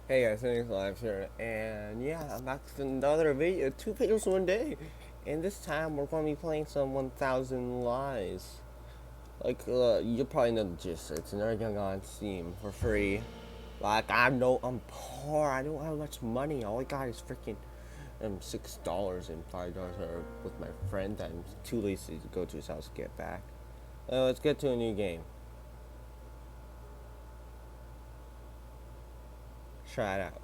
Hey guys, Phoenix Live here, and yeah, I'm back with another video, two videos one day, and this time we're going to be playing some 1000 Lies. You probably know the gist. It's an Young on Steam for free. I know I'm poor. I don't have much money. All I got is freaking $6 and $5 with my friend. I'm too lazy to go to his house to get back. Let's get to a new game. Try it out.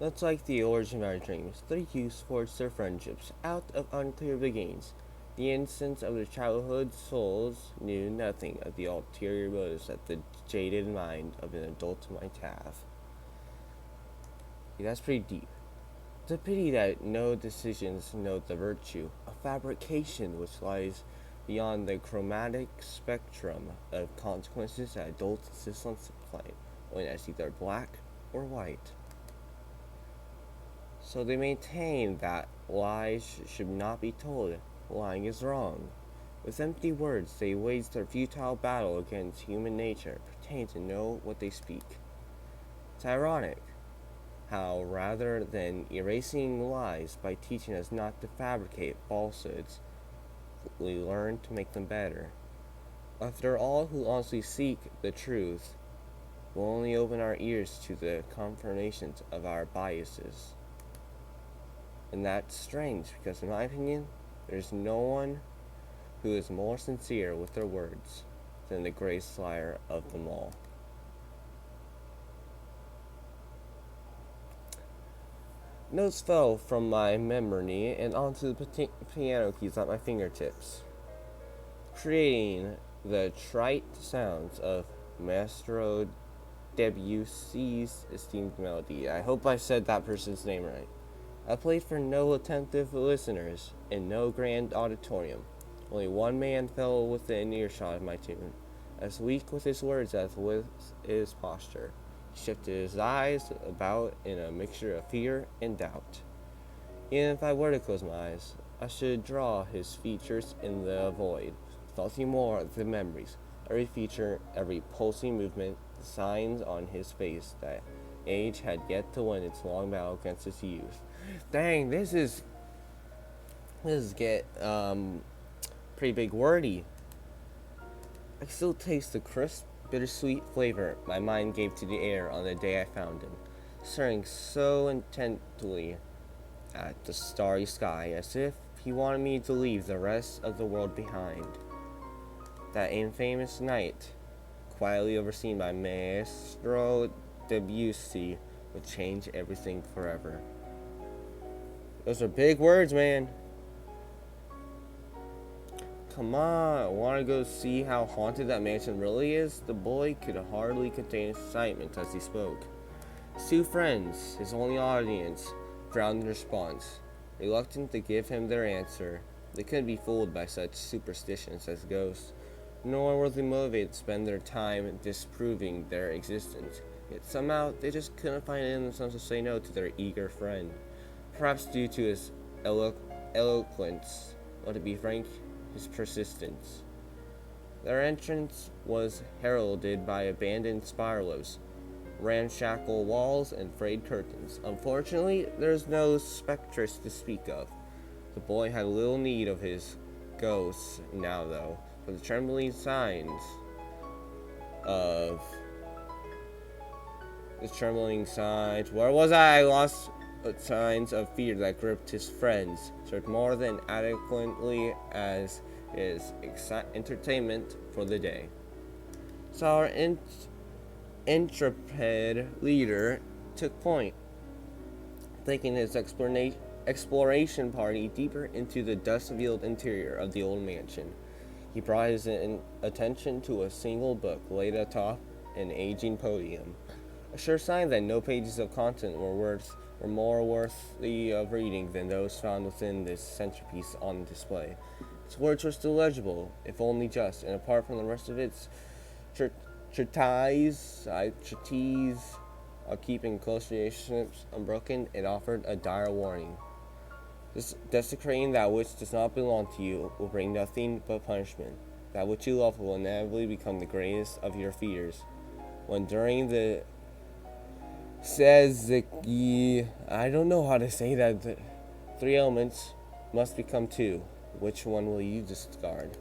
Much like the origin of our dreams, their youth forged their friendships out of unclear beginnings. The innocence of their childhood souls knew nothing of the ulterior motives that the jaded mind of an adult might have. Yeah, that's pretty deep. It's a pity that no decisions note the virtue, a fabrication which lies beyond the chromatic spectrum of consequences that adults insist on supplying, when as either black or white. So they maintain that lies should not be told. Lying is wrong. With empty words, they wage their futile battle against human nature, pretending to know what they speak. It's ironic how, rather than erasing lies by teaching us not to fabricate falsehoods, we learn to make them better. After all who honestly seek the truth will only open our ears to the confirmations of our biases. And that's strange because, in my opinion, there's no one who is more sincere with their words than the greatest liar of them all. Notes fell from my memory and onto the piano keys at my fingertips, creating the trite sounds of Maestro Debussy's esteemed melody. I hope I said that person's name right. I played for no attentive listeners in no grand auditorium. Only one man fell within earshot of my tune, as weak with his words as with his posture. He shifted his eyes about in a mixture of fear and doubt. Even if I were to close my eyes, I should draw his features in the void, nothing more of the memories, every feature, every pulsing movement, the signs on his face that age had yet to win its long battle against its youth. Dang, this is get pretty big wordy. I still taste the crisp, bittersweet flavor my mind gave to the air on the day I found him, staring so intently at the starry sky as if he wanted me to leave the rest of the world behind. That infamous night, quietly overseen by Maestro Debussy, would change everything forever. Those are big words, man. Come on, want to go see how haunted that mansion really is? The boy could hardly contain excitement as he spoke. His two friends, his only audience, frowned in response, reluctant to give him their answer. They couldn't be fooled by such superstitions as ghosts, nor were they motivated to spend their time disproving their existence. Yet somehow they just couldn't find it in themselves to say no to their eager friend. Perhaps due to his eloquence, or to be frank, his persistence. Their entrance was heralded by abandoned spiralos, ramshackle walls, and frayed curtains. Unfortunately, there was no spectress to speak of. The boy had little need of his ghosts now, though, for the trembling signs of where was I? Lost signs of fear that gripped his friends served more than adequately as his entertainment for the day. So our intrepid leader took point, taking his exploration party deeper into the dust-veiled interior of the old mansion. He brought his attention to a single book laid atop an aging podium, a sure sign that no pages of content were more worthy of reading than those found within this centerpiece on display. Its words were still legible, if only just, and apart from the rest of its treatise of keeping close relationships unbroken, it offered a dire warning. Desecrating that which does not belong to you will bring nothing but punishment. That which you love will inevitably become the greatest of your fears. When during the Says the I don't know how to say that. The three elements must become two. Which one will you discard?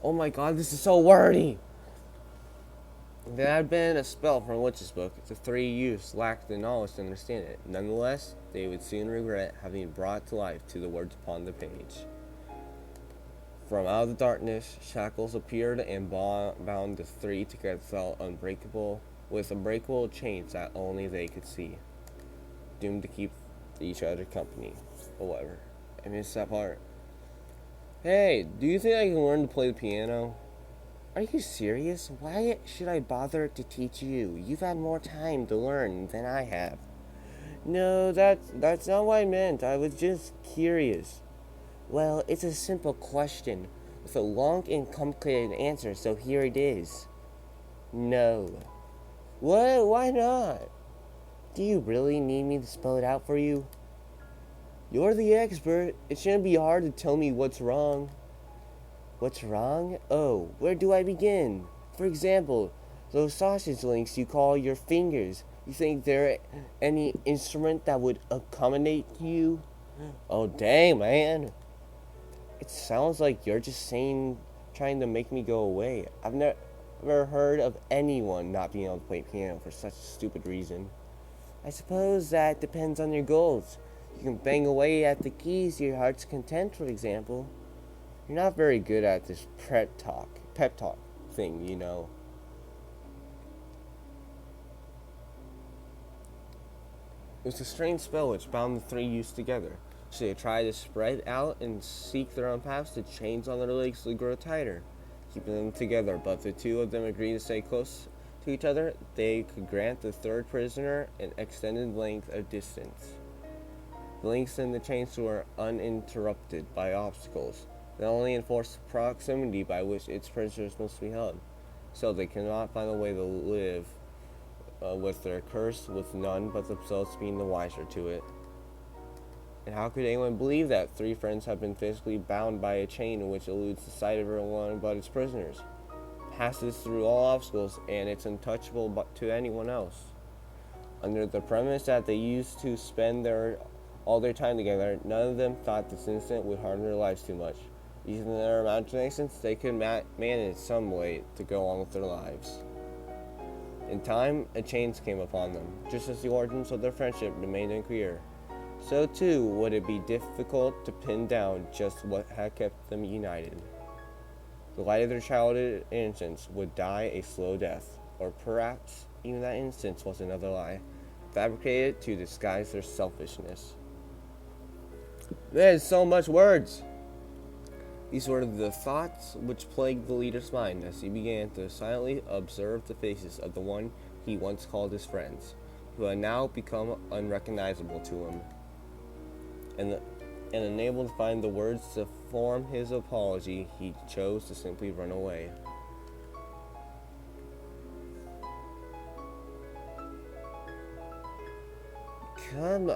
Oh my god, this is so wordy! If there had been a spell from a witch's book, the three youths lacked the knowledge to understand it. Nonetheless, they would soon regret having brought to life to the words upon the page. From out of the darkness, shackles appeared and bound the three together with unbreakable chains that only they could see, doomed to keep each other company. But whatever. I missed that part. Hey, do you think I can learn to play the piano? Are you serious? Why should I bother to teach you? You've had more time to learn than I have. No, that's not what I meant. I was just curious. Well, it's a simple question with a long and complicated answer, so here it is. No. What? Why not? Do you really need me to spell it out for you? You're the expert. It shouldn't be hard to tell me what's wrong. What's wrong? Oh, where do I begin? For example, those sausage links you call your fingers. You think they're any instrument that would accommodate you? Oh, dang, man. It sounds like you're just trying to make me go away. I've never heard of anyone not being able to play piano for such a stupid reason. I suppose that depends on your goals. You can bang away at the keys to your heart's content, for example. You're not very good at this pep talk thing, you know. It was a strange spell which bound the three youths together. So they tried to spread out and seek their own paths. The chains on their legs would grow tighter, keeping them together. But the two of them agreed to stay close to each other. They could grant the third prisoner an extended length of distance. The links in the chains were uninterrupted by obstacles. They only enforced the proximity by which its prisoners must be held. So they cannot find a way to live with their curse, with none but themselves being the wiser to it. And how could anyone believe that three friends have been physically bound by a chain which eludes the sight of everyone but its prisoners, passes through all obstacles, and it's untouchable to anyone else? Under the premise that they used to spend all their time together, none of them thought this incident would harm their lives too much. Using their imaginations, they could manage some way to go on with their lives. In time, a change came upon them, just as the origins of their friendship remained unclear. So too would it be difficult to pin down just what had kept them united. The light of their childhood innocence would die a slow death, or perhaps even that innocence was another lie, fabricated to disguise their selfishness. There's so much words! These were the thoughts which plagued the leader's mind as he began to silently observe the faces of the one he once called his friends, who had now become unrecognizable to him. And unable to find the words to form his apology, he chose to simply run away. Come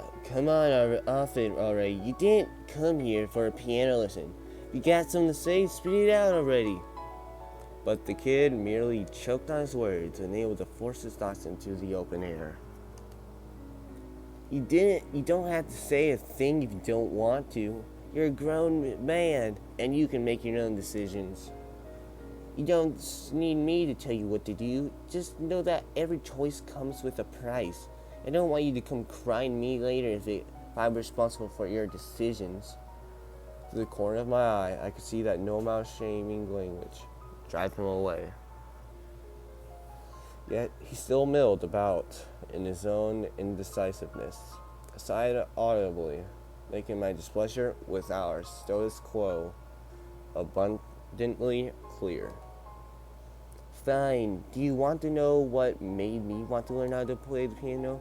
on, off it already. You didn't come here for a piano lesson. You got something to say? Spit it out already. But the kid merely choked on his words, unable to force his thoughts into the open air. You don't have to say a thing if you don't want to. You're a grown man, and you can make your own decisions. You don't need me to tell you what to do. Just know that every choice comes with a price. I don't want you to come crying to me later if I'm responsible for your decisions. Through the corner of my eye, I could see that no amount of shaming language drive him away. Yet he still milled about in his own indecisiveness, sighed audibly, making my displeasure with our status quo abundantly clear. Fine. Do you want to know what made me want to learn how to play the piano?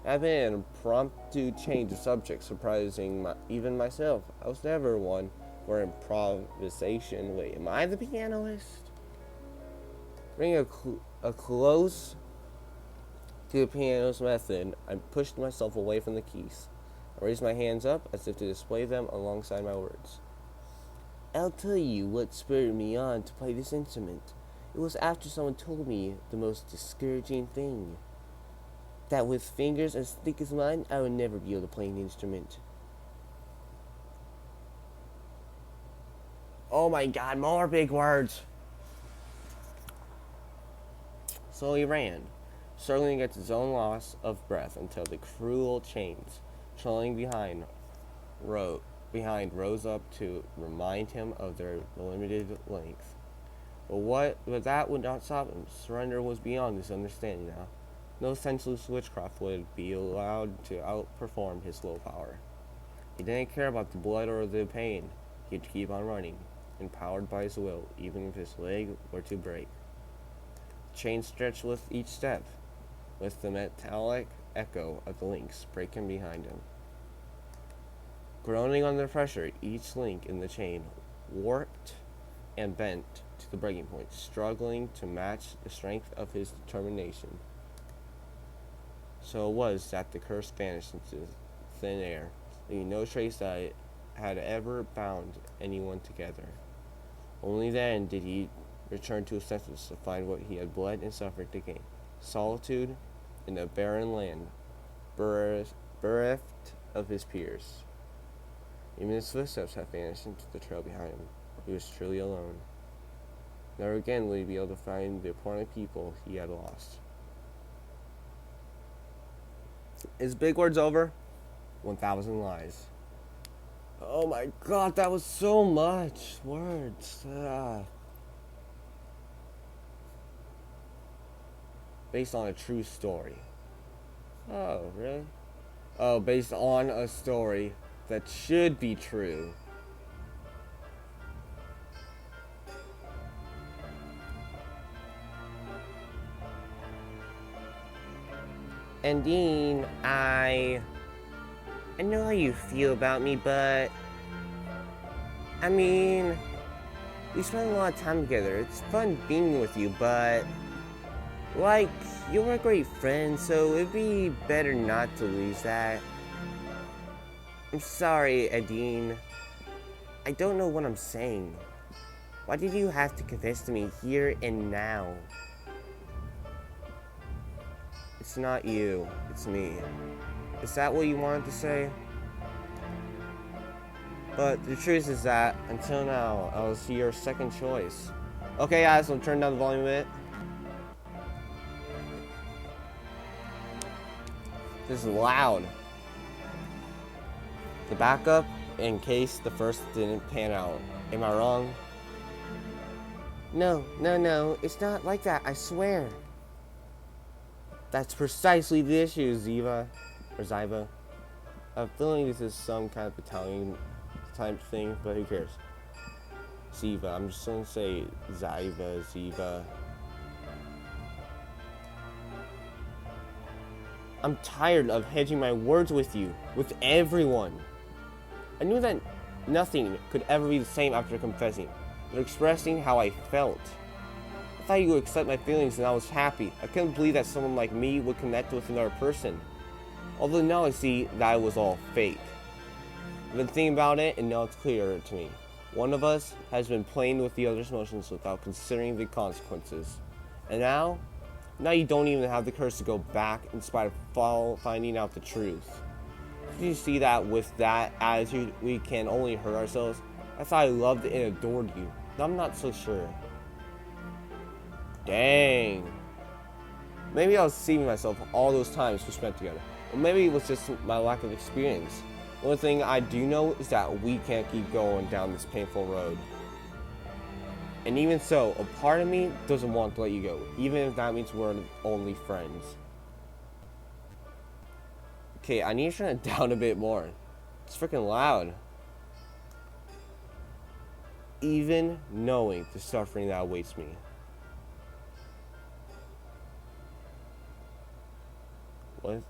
I've been an impromptu change of subject, surprising even myself. I was never one for improvisation. Wait, am I the pianist? Bring a close to the piano's method, I pushed myself away from the keys. I raised my hands up as if to display them alongside my words. I'll tell you what spurred me on to play this instrument. It was after someone told me the most discouraging thing. that with fingers as thick as mine, I would never be able to play an instrument. Oh my god, more big words! So he ran, struggling against his own loss of breath until the cruel chains trailing rose up to remind him of their limited length. But that would not stop him. Surrender was beyond his understanding now. No senseless witchcraft would be allowed to outperform his willpower. He didn't care about the blood or the pain. He'd keep on running, empowered by his will, even if his leg were to break. The chain stretched with each step, with the metallic echo of the links breaking behind him. Groaning under pressure, each link in the chain warped and bent to the breaking point, struggling to match the strength of his determination. So it was that the curse vanished into thin air, leaving no trace that it had ever bound anyone together. Only then did he return to his senses to find what he had bled and suffered to gain: solitude in a barren land, bereft of his peers. Even his footsteps had vanished into the trail behind him. He was truly alone. Never again would he be able to find the important people he had lost. Is Big Words over? 1,000 lies. Oh my god, that was so much words. Based on a true story. Oh, really? Oh, based on a story that should be true. And Dean, I know how you feel about me, but I mean, we spent a lot of time together. It's fun being with you, but like, you're a great friend, so it'd be better not to lose that. I'm sorry, Adine. I don't know what I'm saying. Why did you have to confess to me here and now? It's not you, it's me. Is that what you wanted to say? But the truth is that, until now, I was your second choice. Okay guys, I'll turn down the volume a bit. This is loud. The backup, in case the first didn't pan out. Am I wrong? No, it's not like that, I swear. That's precisely the issue, Ziva. Or Ziva. I'm feeling this is some kind of Italian type thing, but who cares? Ziva, I'm just gonna say Ziva. I'm tired of hedging my words with you, with everyone. I knew that nothing could ever be the same after confessing, but expressing how I felt. I thought you would accept my feelings and I was happy. I couldn't believe that someone like me would connect with another person. Although now I see that it was all fake. I've been thinking about it and now it's clearer to me. One of us has been playing with the other's emotions without considering the consequences. And now you don't even have the courage to go back in spite of finding out the truth. Did you see that with that attitude we can only hurt ourselves? I thought I loved and adored you. Now I'm not so sure. Dang. Maybe I was deceiving myself all those times we spent together. Or maybe it was just my lack of experience. One thing I do know is that we can't keep going down this painful road. And even so, a part of me doesn't want to let you go, even if that means we're only friends. Okay, I need to turn it down a bit more. It's freaking loud. Even knowing the suffering that awaits me. What?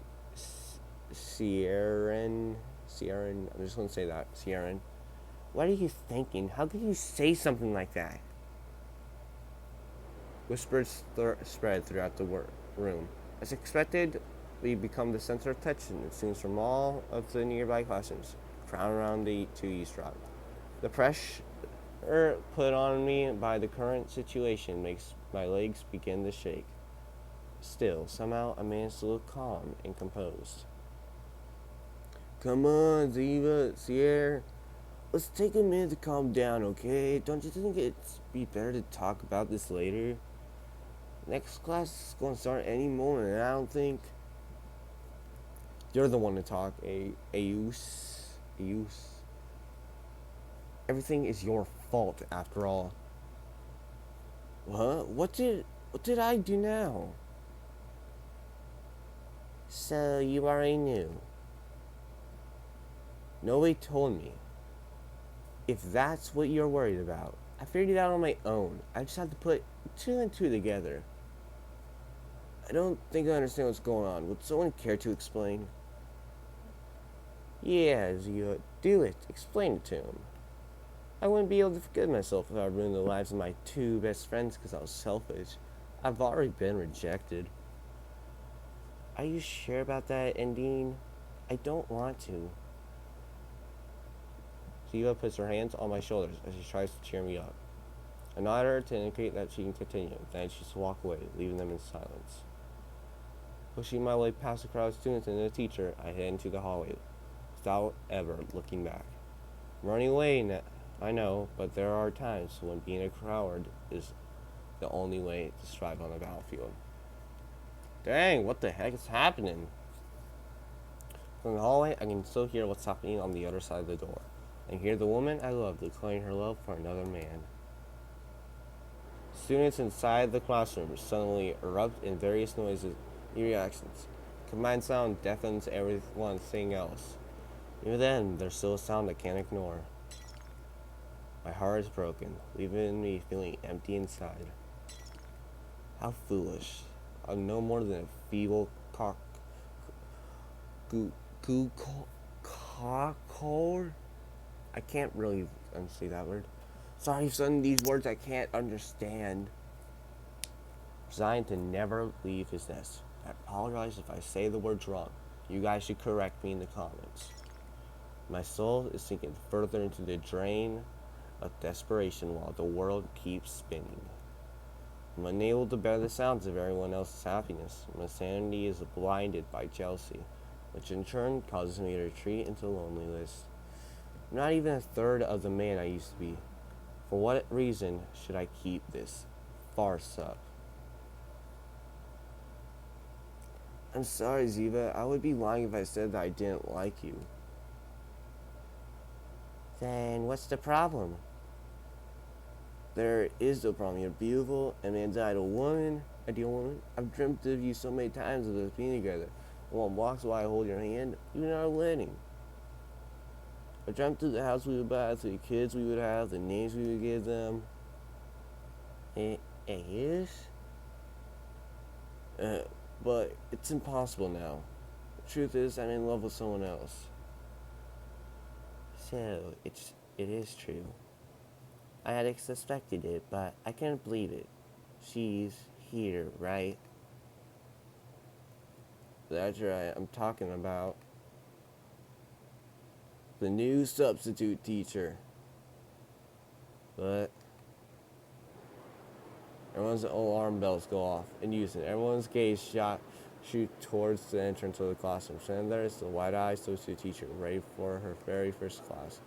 Sierran, I'm just gonna say that, Sierran. What are you thinking? How could you say something like that? Whispers spread throughout the room. As expected, we become the center of attention, it seems, from all of the nearby classrooms, crowd around the to eavesdrop. The pressure put on me by the current situation makes my legs begin to shake. Still, somehow I managed to look calm and composed. Come on, Ziva, Sierra. Let's take a minute to calm down, okay? Don't you think it'd be better to talk about this later? Next class is going to start any moment, and I don't think... You're the one to talk, Ayus. Ayus. Everything is your fault, after all. Huh? What did I do now? So, you already knew. Nobody told me. If that's what you're worried about, I figured it out on my own. I just had to put two and two together. I don't think I understand what's going on. Would someone care to explain? Yeah, Zio, do it. Explain it to him. I wouldn't be able to forgive myself if I ruined the lives of my two best friends because I was selfish. I've already been rejected. Are you sure about that, Endine? I don't want to. Ziva puts her hands on my shoulders as she tries to cheer me up. I nod at her to indicate that she can continue, then she just walk away, leaving them in silence. Pushing my way past the crowd of students and the teacher, I head into the hallway, without ever looking back. I'm running away now, I know, but there are times when being a coward is the only way to survive on the battlefield. Dang, what the heck is happening? From the hallway, I can still hear what's happening on the other side of the door. I hear the woman I love declaring her love for another man. Students inside the classroom suddenly erupt in various noises and reactions. Combined sound deafens everything else. Even then, there's still a sound I can't ignore. My heart is broken, leaving me feeling empty inside. How foolish. I'm no more than a feeble cockle. I can't really say that word. Sorry, son, these words I can't understand. Resigned to never leave his nest. I apologize if I say the words wrong. You guys should correct me in the comments. My soul is sinking further into the drain of desperation while the world keeps spinning. I'm unable to bear the sounds of everyone else's happiness. My sanity is blinded by jealousy, which in turn causes me to retreat into loneliness. I'm not even a third of the man I used to be. For what reason should I keep this farce up? I'm sorry, Ziva. I would be lying if I said that I didn't like you. Then what's the problem? There is no problem. You're beautiful, and an ideal woman. I've dreamt of you so many times of us being together. One walks while I hold your hand, even at our wedding. I dreamt of the house we would buy, the kids we would have, the names we would give them. It is? But it's impossible now. The truth is, I'm in love with someone else. So, it is true. I had suspected it, but I couldn't believe it. She's here, right? That's right, I'm talking about the new substitute teacher. But everyone's alarm bells go off in unison. Everyone's gaze shoot towards the entrance of the classroom. And there is the wide-eyed substitute teacher, ready for her very first class.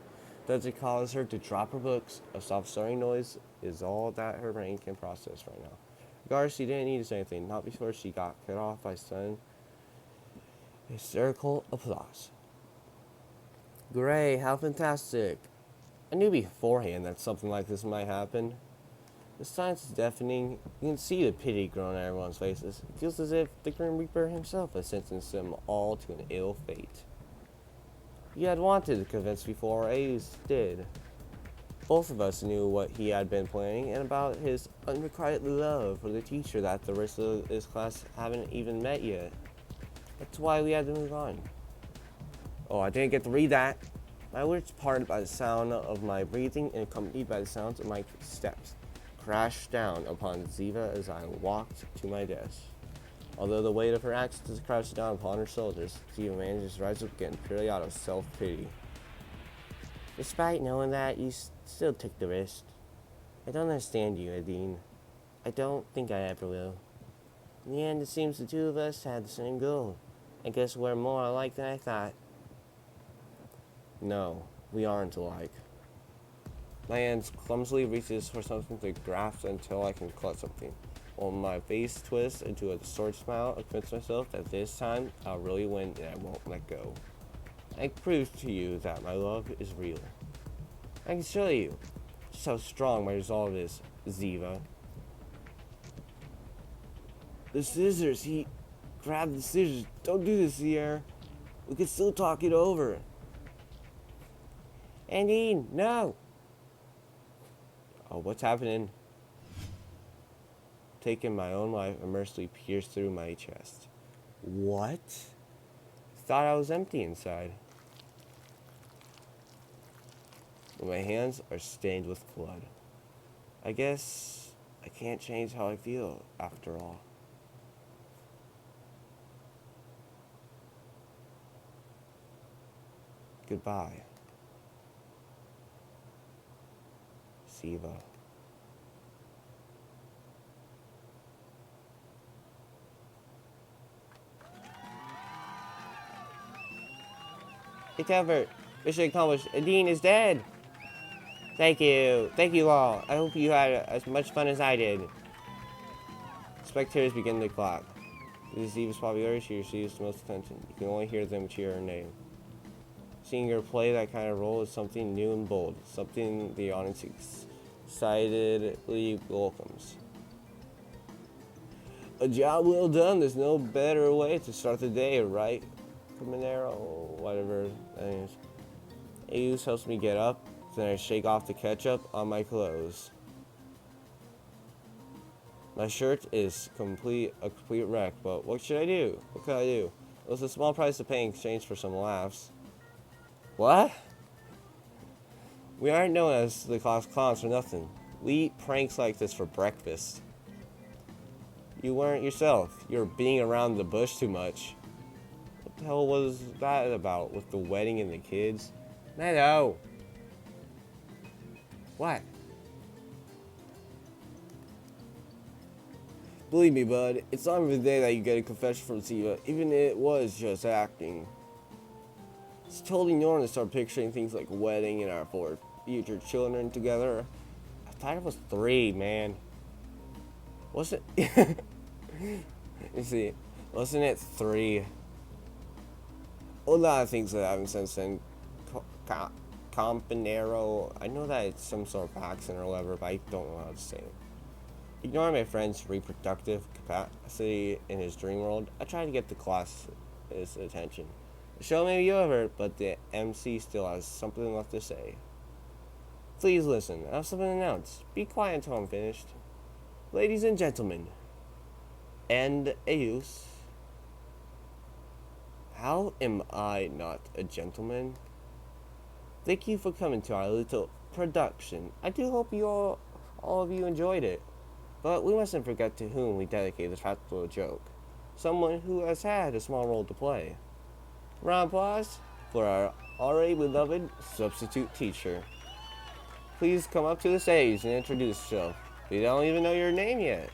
Does it cause her to drop her books? A soft stirring noise is all that her brain can process right now. Regardless, she didn't need to say anything, not before she got cut off by sudden hysterical applause. Great, how fantastic. I knew beforehand that something like this might happen. The silence is deafening. You can see the pity growing on everyone's faces. It feels as if the Grim Reaper himself has sentenced them all to an ill fate. He had wanted to convince before Ace did. Both of us knew what he had been planning and about his unrequited love for the teacher that the rest of his class haven't even met yet. That's why we had to move on. Oh, I didn't get to read that. My lips parted by the sound of my breathing and accompanied by the sounds of my steps crashed down upon Ziva as I walked to my desk. Although the weight of her actions is crouched down upon her shoulders, Ziva manages to rise up again purely out of self-pity. Despite knowing that, you still took the risk. I don't understand you, Adine. I don't think I ever will. In the end, it seems the two of us had the same goal. I guess we're more alike than I thought. No, we aren't alike. My hands clumsily reaches for something to grasp until I can clutch something. While my face twists into a distorted smile, I convince myself that this time I'll really win and I won't let go. I prove to you that my love is real. I can show you just how strong my resolve is, Ziva. The scissors, he grabbed the scissors. Don't do this, Sierra. We can still talk it over. Andine, no! Oh, what's happening? Taking my own life and mercilessly pierced through my chest. What? Thought I was empty inside. But my hands are stained with blood. I guess I can't change how I feel after all. Goodbye, Siva. It's over. Mission accomplished. Andine is dead. Thank you. Thank you all. I hope you had as much fun as I did. Spectators begin to clap. This is Ziva's popularity. She receives the most attention. You can only hear them cheer her name. Seeing her play that kind of role is something new and bold. Something the audience excitedly welcomes. A job well done. There's no better way to start the day, right? Monero, whatever that is. Ayus helps me get up, then I shake off the ketchup on my clothes. My shirt is a complete wreck, but what should I do? What could I do? It was a small price to pay in exchange for some laughs. What? We aren't known as the class clowns for nothing. We eat pranks like this for breakfast. You weren't yourself. You were being around the bush too much. What the hell was that about with the wedding and the kids? Meadow! What? Believe me, bud, it's not every day that you get a confession from Ziva, even if it was just acting. It's totally normal to start picturing things like a wedding and our 4 future children together. I thought it was 3, man. Wasn't it? You see, wasn't it 3? A lot of things that haven't since then. Campanero. I know that it's some sort of accent or whatever, but I don't know how to say it. Ignoring my friend's reproductive capacity in his dream world, I try to get the class's attention. The show may be over, but the MC still has something left to say. Please listen, I have something to announce. Be quiet until I'm finished. Ladies and gentlemen, and Ayus. How am I not a gentleman? Thank you for coming to our little production. I do hope all of you enjoyed it. But we mustn't forget to whom we dedicate this practical joke. Someone who has had a small role to play. Round of applause for our already beloved substitute teacher. Please come up to the stage and introduce yourself. We don't even know your name yet.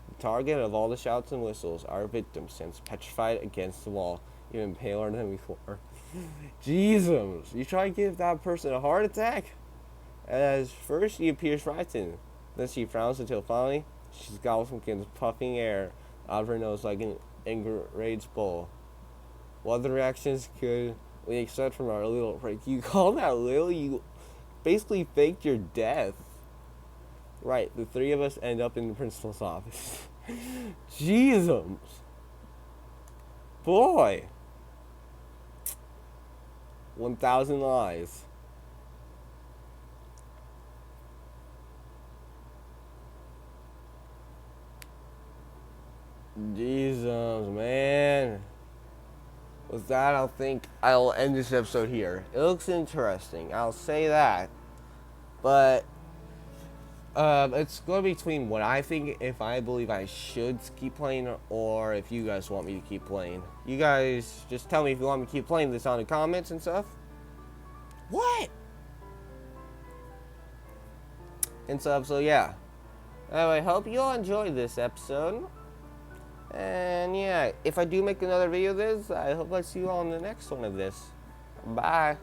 The target of all the shouts and whistles, our victim stands petrified against the wall, even paler than before. Jesus, you try to give that person a heart attack? As first she appears frightened, then she frowns until finally she gobbles and begins puffing air out of her nose like an enraged bull. What other reactions could we expect from our little break? You call that little? You basically faked your death. Right, the 3 of us end up in the principal's office. Jesus. Boy. 1,000 lies. Jesus, man. With that, I think I'll end this episode here. It looks interesting, I'll say that. But it's going to be between what I think, if I believe I should keep playing, or if you guys want me to keep playing. You guys just tell me if you want me to keep playing this on the comments and stuff. What? and stuff. So yeah, I hope you all enjoyed this episode. And yeah, if I do make another video of this, I hope I see you all in the next one of this. Bye.